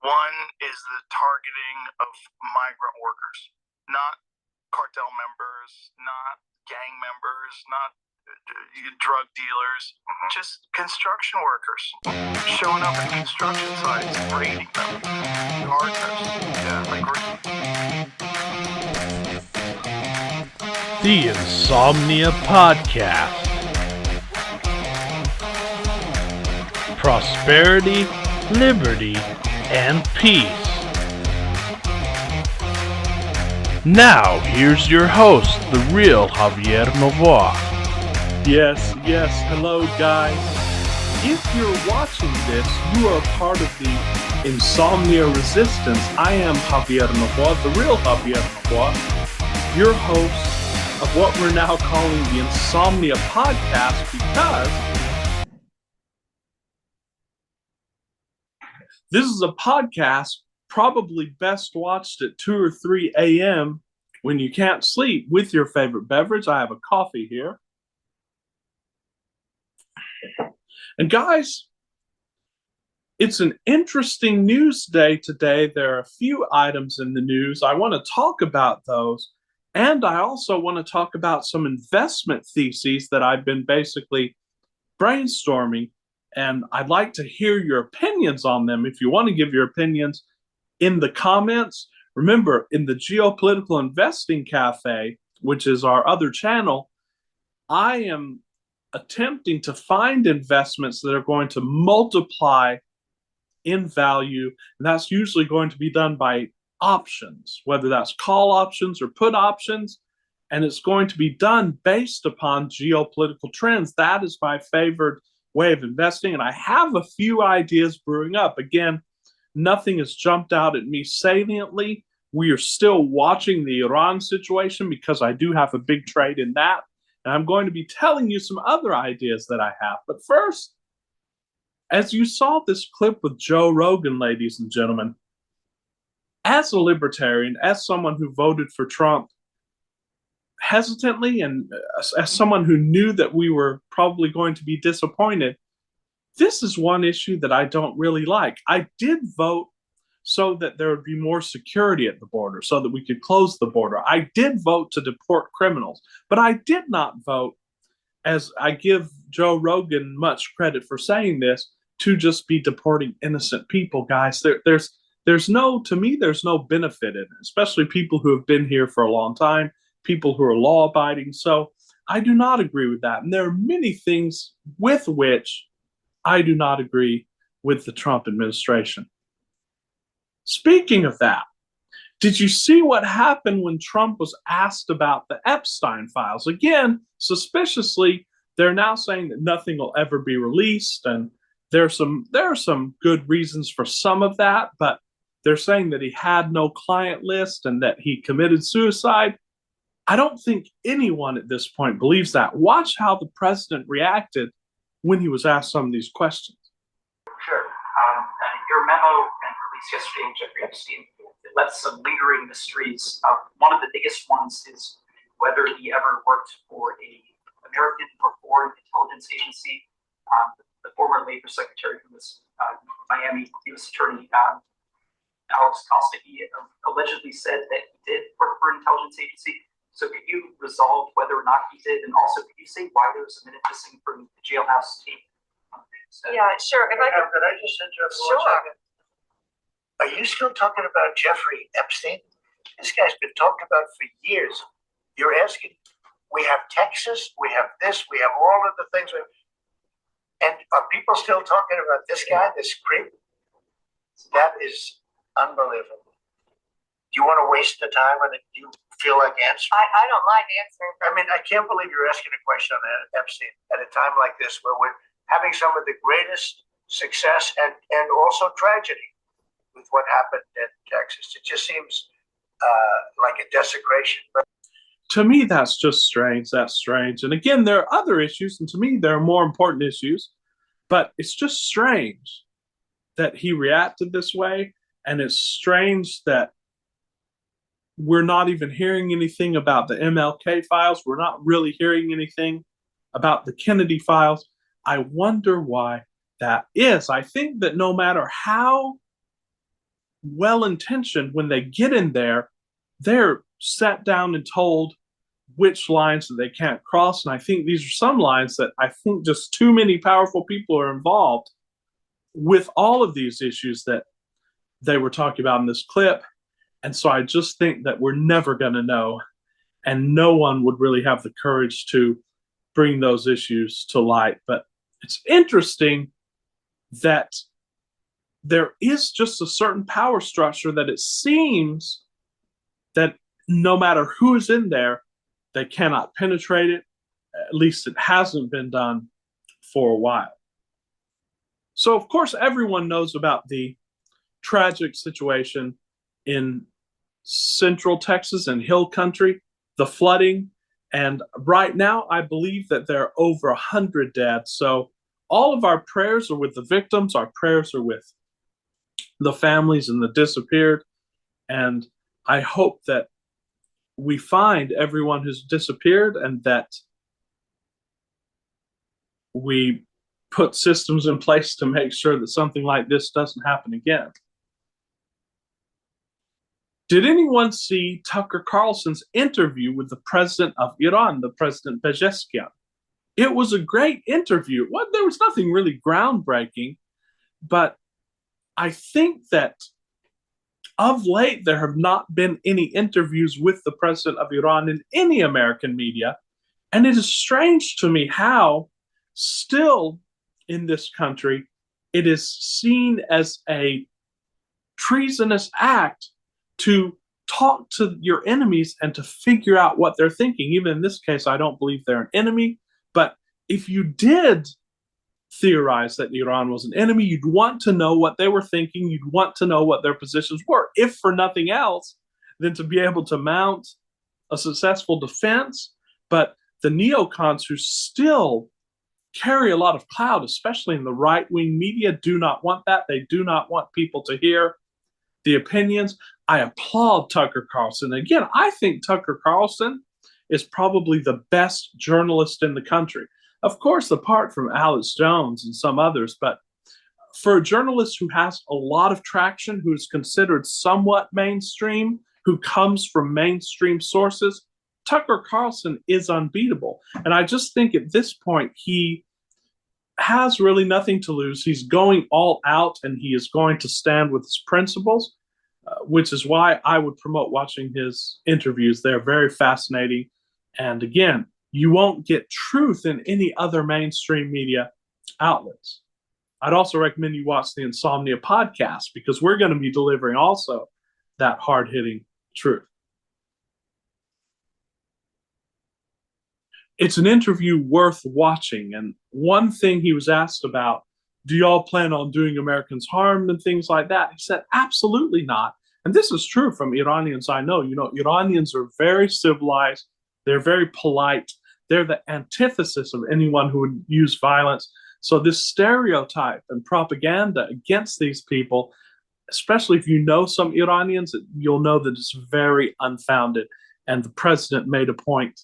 One is the targeting of migrant workers, not cartel members, not gang members, not drug dealers, just construction workers showing up at construction sites, raiding them, gardeners, The Insomnia Podcast. Prosperity, liberty, and peace. Now, here's your host, the Real Javier Novoa. Yes, hello guys. If you're watching this, you are part of the Insomnia Resistance. I am Javier Novoa, the Real Javier Novoa, your host of what we're now calling the Insomnia Podcast, because this is a podcast probably best watched at 2 or 3 a.m. when you can't sleep with your favorite beverage. I have a coffee here. And guys, it's an interesting news day today. There are a few items in the news. I want to talk about those. And I also want to talk about some investment theses that I've been basically brainstorming. And I'd like to hear your opinions on them. If you want to give your opinions in the comments, remember, in the Geopolitical Investing Cafe, which is our other channel, I am attempting to find investments that are going to multiply in value. And that's usually going to be done by options, whether that's call options or put options. And it's going to be done based upon geopolitical trends. That is my favorite way of investing. And I have a few ideas brewing up. Again, nothing has jumped out at me saliently. We are still watching the Iran situation because I do have a big trade in that. And I'm going to be telling you some other ideas that I have. But first, as you saw this clip with Joe Rogan, ladies and gentlemen, as a libertarian, as someone who voted for Trump hesitantly, and as someone who knew that we were probably going to be disappointed, this is one issue that I don't really like. I did vote so that there would be more security at the border, so that we could close the border. I did vote to deport criminals, but I did not vote, as I give Joe Rogan much credit for saying this, to just be deporting innocent people, guys. There's no benefit in it, especially people who have been here for a long time, people who are law-abiding. So I do not agree with that. And there are many things with which I do not agree with the Trump administration. Speaking of that, did you see what happened when Trump was asked about the Epstein files? Again, suspiciously, they're now saying that nothing will ever be released. And there are some good reasons for some of that, but they're saying that he had no client list and that he committed suicide. I don't think anyone at this point believes that. Watch how the president reacted when he was asked some of these questions. Sure. Your memo and release yesterday on Jeffrey Epstein, it left some lingering mysteries. One of the biggest ones is whether he ever worked for an American or foreign intelligence agency. The former Labor Secretary who was Miami U.S. Attorney Alex Costa, he allegedly said that he did work for an intelligence agency. So could you resolve whether or not he did? And also, could you say why there was a minute missing from the jailhouse tape? Yeah, sure. Could I just interrupt for 1 second? Are you still talking about Jeffrey Epstein? This guy's been talked about for years. You're asking, we have Texas, we have this, we have all of the things. And are people still talking about this guy, this creep? That is unbelievable. Do you want to waste the time and do you feel like answering? I don't mind answering. I mean, I can't believe you're asking a question on Epstein at a time like this where we're having some of the greatest success and also tragedy with what happened in Texas. It just seems like a desecration. But to me, that's just strange. That's strange. And again, there are other issues, and to me, there are more important issues. But it's just strange that he reacted this way, and it's strange that we're not even hearing anything about the MLK files. We're not really hearing anything about the Kennedy files. I wonder why that is. I think that no matter how well-intentioned. When they get in there, they're sat down and told which lines that they can't cross. And I think these are some lines that I think just too many powerful people are involved with all of these issues that they were talking about in this clip. And so I just think that we're never going to know, and no one would really have the courage to bring those issues to light. But it's interesting that there is just a certain power structure that it seems that no matter who is in there, they cannot penetrate it. At least it hasn't been done for a while. So, of course, everyone knows about the tragic situation in Central Texas and Hill Country, the flooding. And right now, I believe that there are over 100 dead. So all of our prayers are with the victims. Our prayers are with the families and the disappeared. And I hope that we find everyone who's disappeared, and that we put systems in place to make sure that something like this doesn't happen again. Did anyone see Tucker Carlson's interview with the president of Iran, the President Pezeshkian? It was a great interview. Well, there was nothing really groundbreaking, but I think that of late, there have not been any interviews with the president of Iran in any American media. And it is strange to me how still in this country, it is seen as a treasonous act to talk to your enemies and to figure out what they're thinking. Even in this case, I don't believe they're an enemy. But if you did theorize that Iran was an enemy, you'd want to know what they were thinking. You'd want to know what their positions were, if for nothing else than to be able to mount a successful defense. But the neocons, who still carry a lot of clout, especially in the right-wing media, do not want that. They do not want people to hear the opinions. I applaud Tucker Carlson. Again, I think Tucker Carlson is probably the best journalist in the country. Of course, apart from Alex Jones and some others, but for a journalist who has a lot of traction, who's considered somewhat mainstream, who comes from mainstream sources, Tucker Carlson is unbeatable. And I just think at this point, he has really nothing to lose. He's going all out, and he is going to stand with his principles, which is why I would promote watching his interviews. They're very fascinating. And again, you won't get truth in any other mainstream media outlets. I'd also recommend you watch the Insomnia Podcast, because we're going to be delivering also that hard-hitting truth. It's an interview worth watching. And one thing he was asked about, do y'all plan on doing Americans harm and things like that? He said, absolutely not. And this is true from Iranians I know. You know, Iranians are very civilized. They're very polite. They're the antithesis of anyone who would use violence. So this stereotype and propaganda against these people, especially if you know some Iranians, you'll know that it's very unfounded. And the president made a point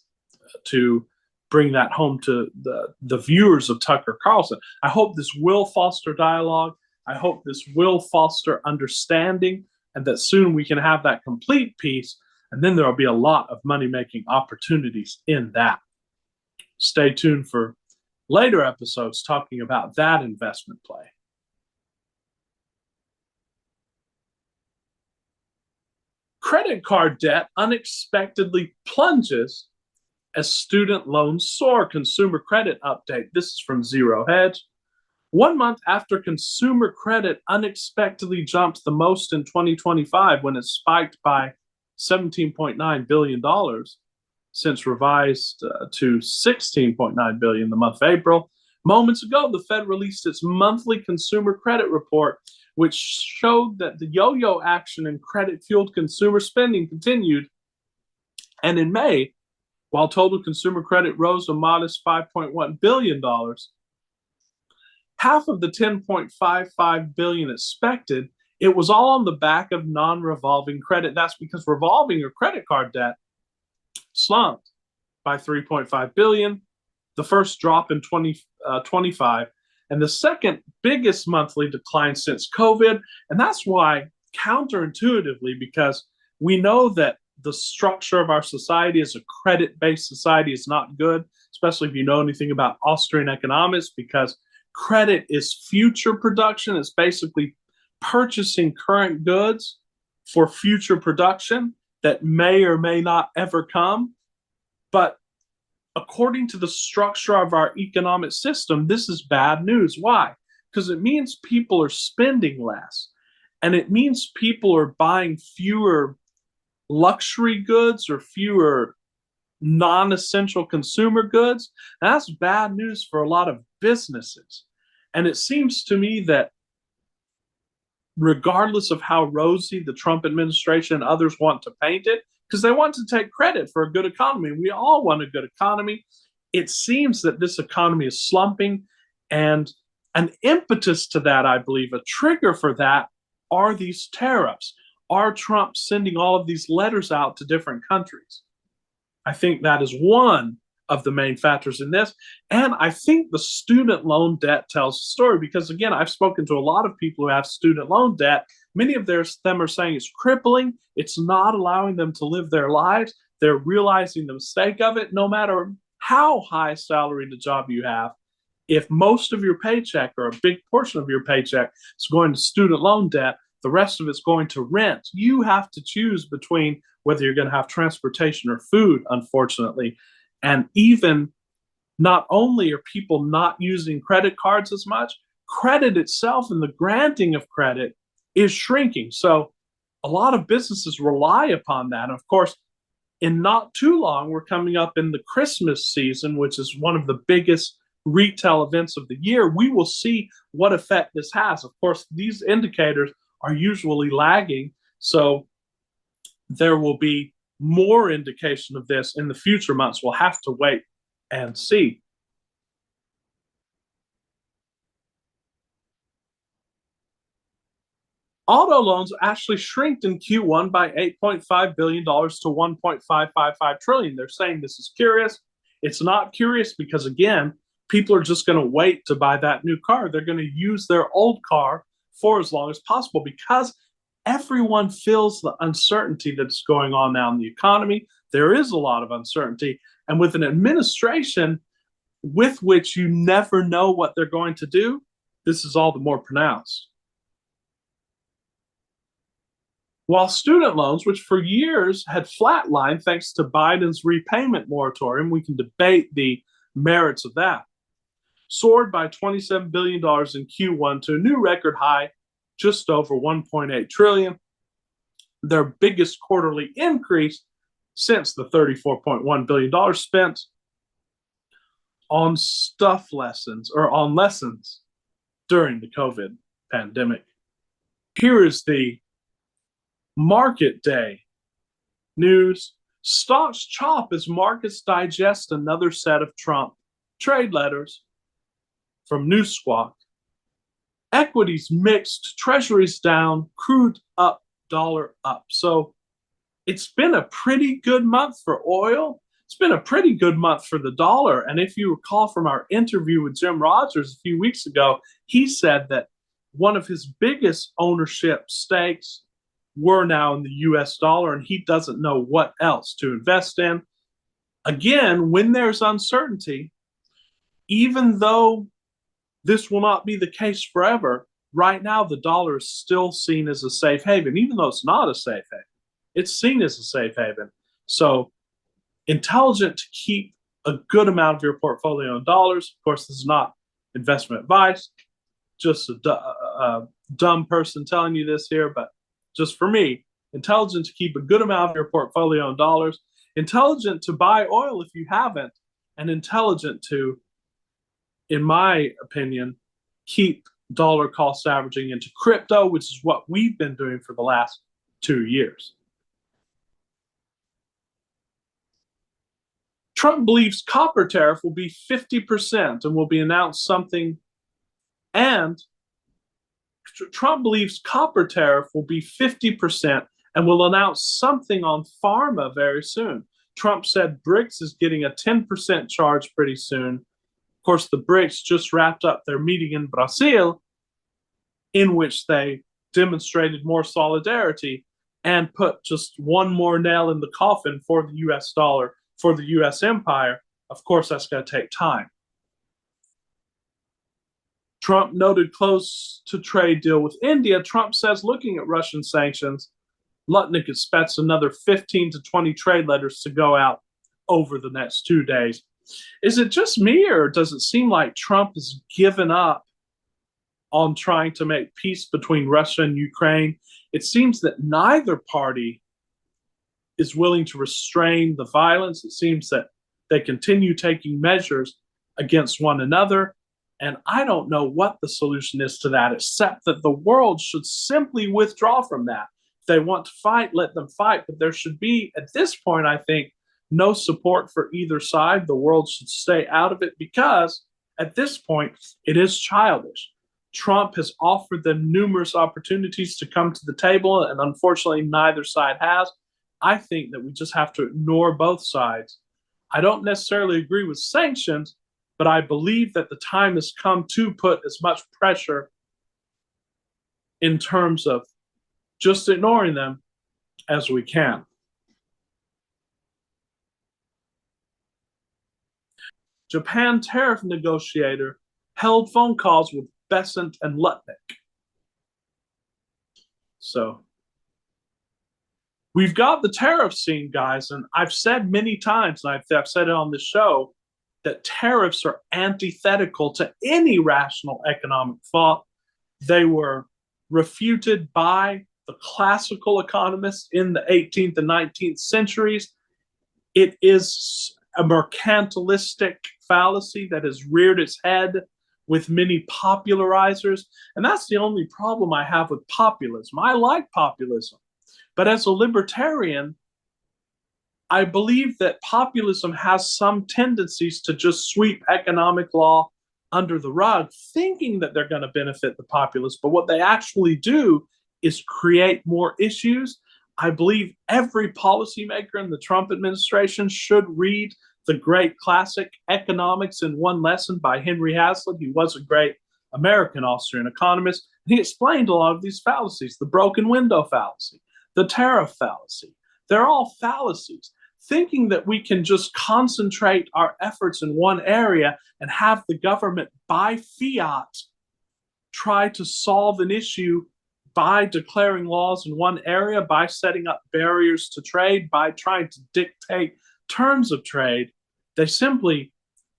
to bring that home to the viewers of Tucker Carlson. I hope this will foster dialogue. I hope this will foster understanding, and that soon we can have that complete peace. And then there will be a lot of money-making opportunities in that. Stay tuned for later episodes talking about that investment play. Credit card debt unexpectedly plunges as student loans soar. Consumer credit update. This is from Zero Hedge. 1 month after consumer credit unexpectedly jumped the most in 2025, when it spiked by $17.9 billion, since revised to $16.9 billion the month of April. Moments ago, the Fed released its monthly consumer credit report, which showed that the yo-yo action in credit-fueled consumer spending continued. And in May, while total consumer credit rose a modest $5.1 billion, half of the $10.55 billion expected, it was all on the back of non-revolving credit. That's because revolving or credit card debt slumped by $3.5 billion, the first drop in 2025, and the second biggest monthly decline since COVID. And that's why counterintuitively, because we know that the structure of our society as a credit-based society is not good, especially if you know anything about Austrian economics, because credit is future production. It's basically purchasing current goods for future production that may or may not ever come. But according to the structure of our economic system, this is bad news. Why? Because it means people are spending less, and it means people are buying fewer luxury goods or fewer non-essential consumer goods. And that's bad news for a lot of businesses. And it seems to me that regardless of how rosy the Trump administration and others want to paint it, because they want to take credit for a good economy. We all want a good economy. It seems that this economy is slumping, and an impetus to that, I believe, a trigger for that, are these tariffs. Are Trump sending all of these letters out to different countries? I think that is one of the main factors in this. And I think the student loan debt tells the story, because, again, I've spoken to a lot of people who have student loan debt. Many of them are saying it's crippling. It's not allowing them to live their lives. They're realizing the mistake of it. No matter how high salary the job you have, if most of your paycheck or a big portion of your paycheck is going to student loan debt, the rest of it's going to rent. You have to choose between whether you're going to have transportation or food, unfortunately. And even not only are people not using credit cards as much, credit itself and the granting of credit is shrinking. So a lot of businesses rely upon that. And of course, in not too long, we're coming up in the Christmas season, which is one of the biggest retail events of the year. We will see what effect this has. Of course, these indicators are usually lagging, so there will be more indication of this in the future months. We'll have to wait and see. Auto loans actually shrinked in Q1 by $8.5 billion to $1.555 trillion. They're saying this is curious. It's not curious because, again, people are just going to wait to buy that new car. They're going to use their old car for as long as possible because everyone feels the uncertainty that's going on now in the economy. There is a lot of uncertainty. And with an administration with which you never know what they're going to do, this is all the more pronounced. While student loans, which for years had flatlined thanks to Biden's repayment moratorium, we can debate the merits of that, soared by $27 billion in Q1 to a new record high, just over $1.8 trillion, their biggest quarterly increase since the $34.1 billion spent on on lessons during the COVID pandemic. Here is the market day news. Stocks chop as markets digest another set of Trump trade letters from New Squawk. Equities mixed, treasuries down, crude up, dollar up. So it's been a pretty good month for oil. It's been a pretty good month for the dollar. And if you recall from our interview with Jim Rogers a few weeks ago, he said that one of his biggest ownership stakes were now in the US dollar, and he doesn't know what else to invest in. Again, when there's uncertainty, even though this will not be the case forever, right now the dollar is still seen as a safe haven, even though it's not a safe haven. It's seen as a safe haven. So intelligent to keep a good amount of your portfolio in dollars. Of course, this is not investment advice, just a dumb person telling you this here, but just for me, intelligent to keep a good amount of your portfolio in dollars, intelligent to buy oil if you haven't, and intelligent to, in my opinion, keep dollar cost averaging into crypto, which is what we've been doing for the last 2 years. Trump believes copper tariff will be 50% and will be announced something, and Trump believes copper tariff will be 50% and will announce something on pharma very soon. Trump said BRICS is getting a 10% charge pretty soon. Of course, the BRICS just wrapped up their meeting in Brazil, in which they demonstrated more solidarity and put just one more nail in the coffin for the US dollar, for the US empire. Of course, that's going to take time. Trump noted close to trade deal with India. Trump says, looking at Russian sanctions, Lutnick expects another 15 to 20 trade letters to go out over the next 2 days. Is it just me, or does it seem like Trump has given up on trying to make peace between Russia and Ukraine? It seems that neither party is willing to restrain the violence. It seems that they continue taking measures against one another. And I don't know what the solution is to that, except that the world should simply withdraw from that. If they want to fight, let them fight. But there should be, at this point, I think, no support for either side. The world should stay out of it because, at this point, it is childish. Trump has offered them numerous opportunities to come to the table, and unfortunately, neither side has. I think that we just have to ignore both sides. I don't necessarily agree with sanctions, but I believe that the time has come to put as much pressure in terms of just ignoring them as we can. Japan tariff negotiator held phone calls with Besant and Lutnick. So we've got the tariff scene, guys, and I've said many times, and I've said it on the show, that tariffs are antithetical to any rational economic thought. They were refuted by the classical economists in the 18th and 19th centuries. It is a mercantilistic fallacy that has reared its head with many popularizers. And that's the only problem I have with populism. I like populism. But as a libertarian, I believe that populism has some tendencies to just sweep economic law under the rug, thinking that they're going to benefit the populace. But what they actually do is create more issues. I believe every policymaker in the Trump administration should read the great classic Economics in One Lesson by Henry Hazlitt. He was a great American Austrian economist. He explained a lot of these fallacies: the broken window fallacy, the tariff fallacy. They're all fallacies. Thinking that we can just concentrate our efforts in one area and have the government by fiat try to solve an issue by declaring laws in one area, by setting up barriers to trade, by trying to dictate terms of trade, they simply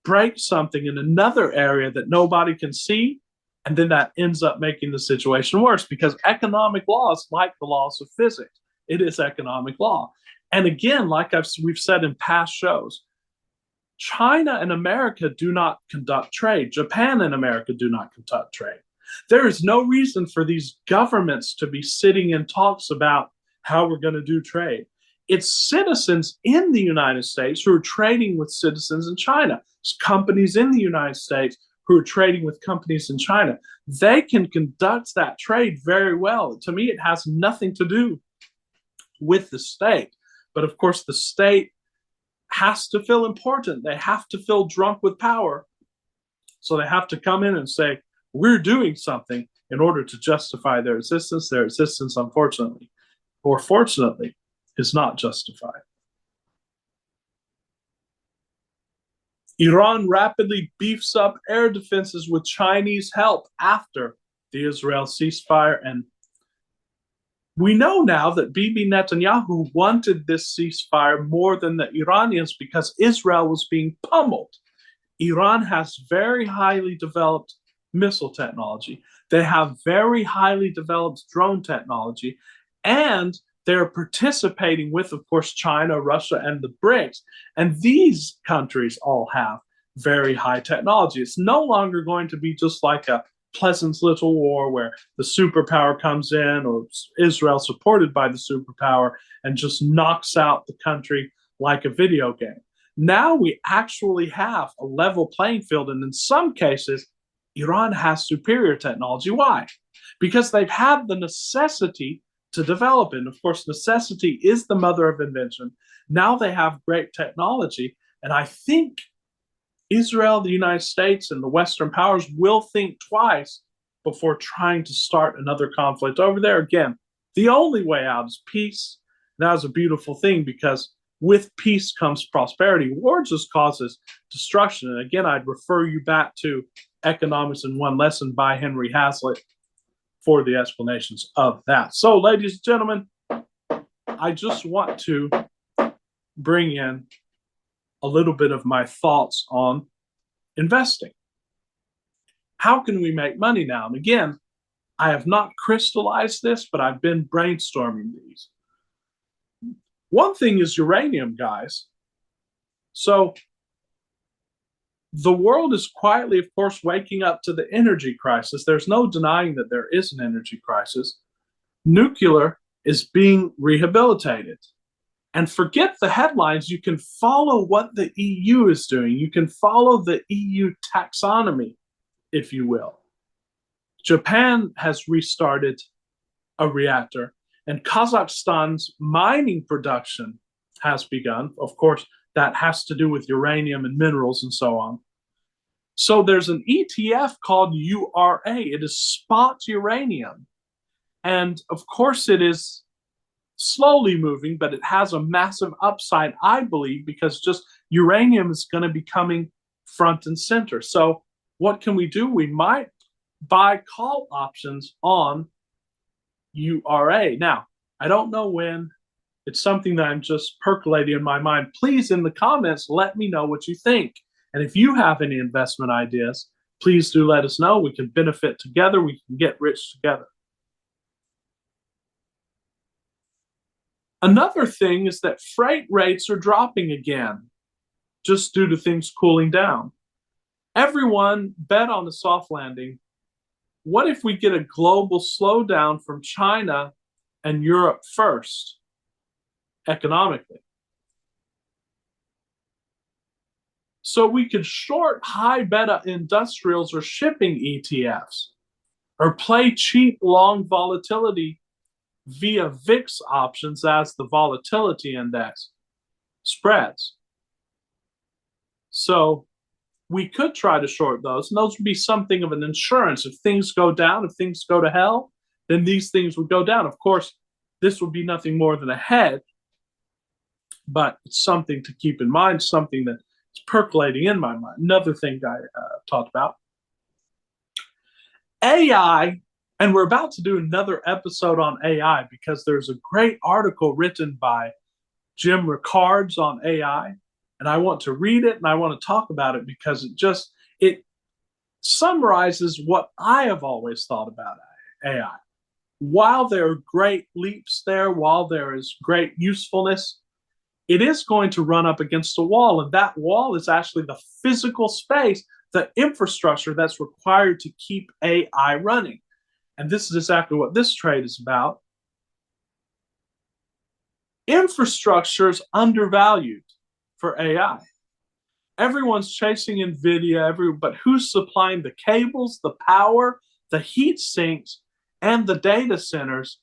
break something in another area that nobody can see, and then that ends up making the situation worse, because economic law is like the laws of physics. It is economic law. And again, like we've said in past shows, China and America do not conduct trade. Japan and America do not conduct trade. There is no reason for these governments to be sitting in talks about how we're going to do trade. It's citizens in the United States who are trading with citizens in China. It's companies in the United States who are trading with companies in China. They can conduct that trade very well. To me, it has nothing to do with the state. But of course, the state has to feel important. They have to feel drunk with power. So they have to come in and say, we're doing something in order to justify their existence. Their existence, unfortunately, or fortunately, is not justified. Iran rapidly beefs up air defenses with Chinese help after the Israel ceasefire. And we know now that Bibi Netanyahu wanted this ceasefire more than the Iranians because Israel was being pummeled. Iran has very highly developed missile technology. They have very highly developed drone technology. And they're participating with, of course, China, Russia, and the BRICS. And these countries all have very high technology. It's no longer going to be just like a Pleasant's Little War where the superpower comes in, or Israel supported by the superpower, and just knocks out the country like a video game. Now we actually have a level playing field, and in some cases, Iran has superior technology. Why? Because they've had the necessity to develop it. And of course, necessity is the mother of invention. Now they have great technology, and I think Israel, the United States, and the Western powers will think twice before trying to start another conflict over there. Again, the only way out is peace. That is a beautiful thing, because with peace comes prosperity. War just causes destruction. And again, I'd refer you back to Economics in One Lesson by Henry Hazlitt for the explanations of that. So, ladies and gentlemen, I just want to bring in a little bit of my thoughts on investing. How can we make money now? And again, I have not crystallized this, but I've been brainstorming these. One thing is uranium, guys. So the world is quietly, of course, waking up to the energy crisis. There's no denying that there is an energy crisis. Nuclear is being rehabilitated. And forget the headlines. You can follow what the EU is doing. You can follow the EU taxonomy, if you will. Japan has restarted a reactor, and Kazakhstan's mining production has begun. Of course, that has to do with uranium and minerals and so on. So there's an ETF called URA. It is spot uranium. And of course, it is slowly moving, but it has a massive upside, I believe, because just uranium is going to be coming front and center. So what can we do? We might buy call options on URA. Now, I don't know when. It's something that I'm just percolating in my mind. Please, in the comments, let me know what you think. And if you have any investment ideas, please do let us know. We can benefit together. We can get rich together. Another thing is that freight rates are dropping again, just due to things cooling down. Everyone bet on a soft landing. What if we get a global slowdown from China and Europe first, economically? So we could short high beta industrials or shipping ETFs, or play cheap long volatility via VIX options as the volatility index spreads. So we could try to short those, and those would be something of an insurance. If things go down, if things go to hell, then these things would go down. Of course, this would be nothing more than a hedge, but it's something to keep in mind, something that's percolating in my mind. Another thing I talked about. AI, and we're about to do another episode on AI because there's a great article written by Jim Rickards on AI, and I want to read it and I want to talk about it because it summarizes what I have always thought about AI. While there are great leaps there, while there is great usefulness, it is going to run up against a wall, and that wall is actually the physical space, the infrastructure that's required to keep AI running. And this is exactly what this trade is about. Infrastructure is undervalued for AI. Everyone's chasing NVIDIA, but who's supplying the cables, the power, the heat sinks, and the data centers?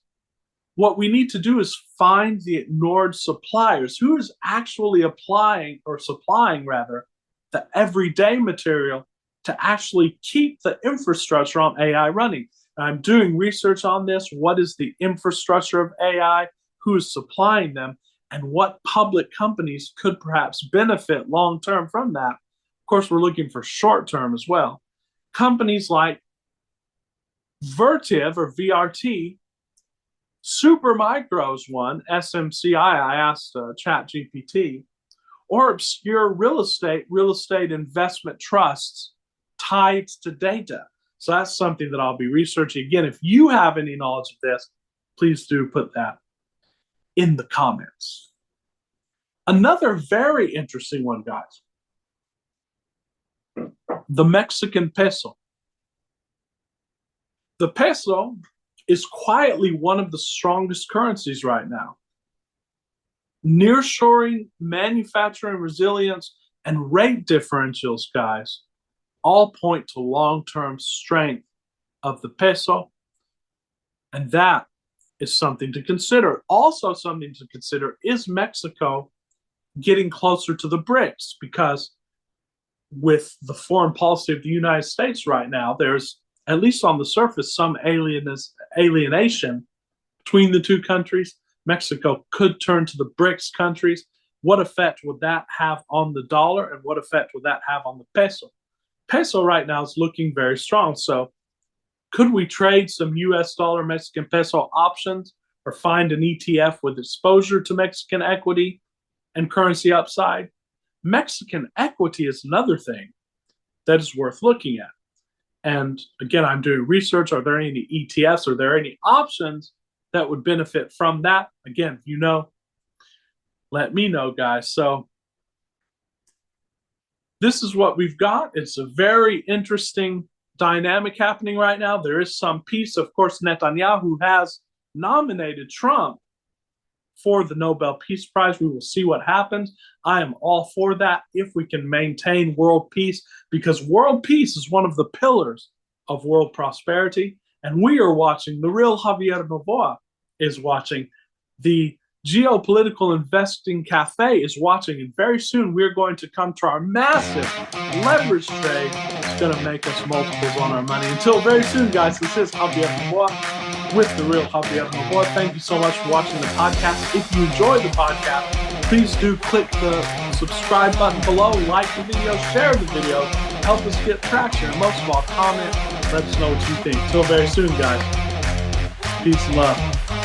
What we need to do is find the ignored suppliers. Who is actually supplying the everyday material to actually keep the infrastructure on AI running? I'm doing research on this. What is the infrastructure of AI? Who is supplying them? And what public companies could perhaps benefit long-term from that? Of course, we're looking for short-term as well. Companies like Vertiv or VRT, Supermicro's one, SMCI, I asked ChatGPT, or obscure real estate investment trusts tied to data. So that's something that I'll be researching. Again, if you have any knowledge of this, please do put that in the comments. Another very interesting one, guys. The Mexican peso. The peso is quietly one of the strongest currencies right now. Nearshoring, manufacturing resilience, and rate differentials, guys, all point to long-term strength of the peso. And that is something to consider. Also something to consider is Mexico getting closer to the BRICS, because with the foreign policy of the United States right now, there's at least on the surface, some alienation between the two countries. Mexico could turn to the BRICS countries. What effect would that have on the dollar, and what effect would that have on the peso? Peso right now is looking very strong. So could we trade some US dollar Mexican peso options or find an ETF with exposure to Mexican equity and currency upside? Mexican equity is another thing that is worth looking at. And again, I'm doing research. Are there any ETFs? Are there any options that would benefit from that? Again, if you know, let me know, guys. So this is what we've got. It's a very interesting dynamic happening right now. There is some peace. Of course, Netanyahu has nominated Trump for the Nobel Peace Prize. We will see what happens. I am all for that if we can maintain world peace, because world peace is one of the pillars of world prosperity. And we are watching, the Real Javier Novoa is watching, the Geopolitical Investing Cafe is watching, and very soon we're going to come to our massive leverage trade. It's going to make us multiples on our money. Until very soon, guys, this is Javier Novoa with the Real Javier Novoa. Thank you so much for watching the podcast. If you enjoy the podcast, please do click the subscribe button below, like the video, share the video, help us get traction, and most of all, comment, let us know what you think. Till very soon, guys. Peace and love.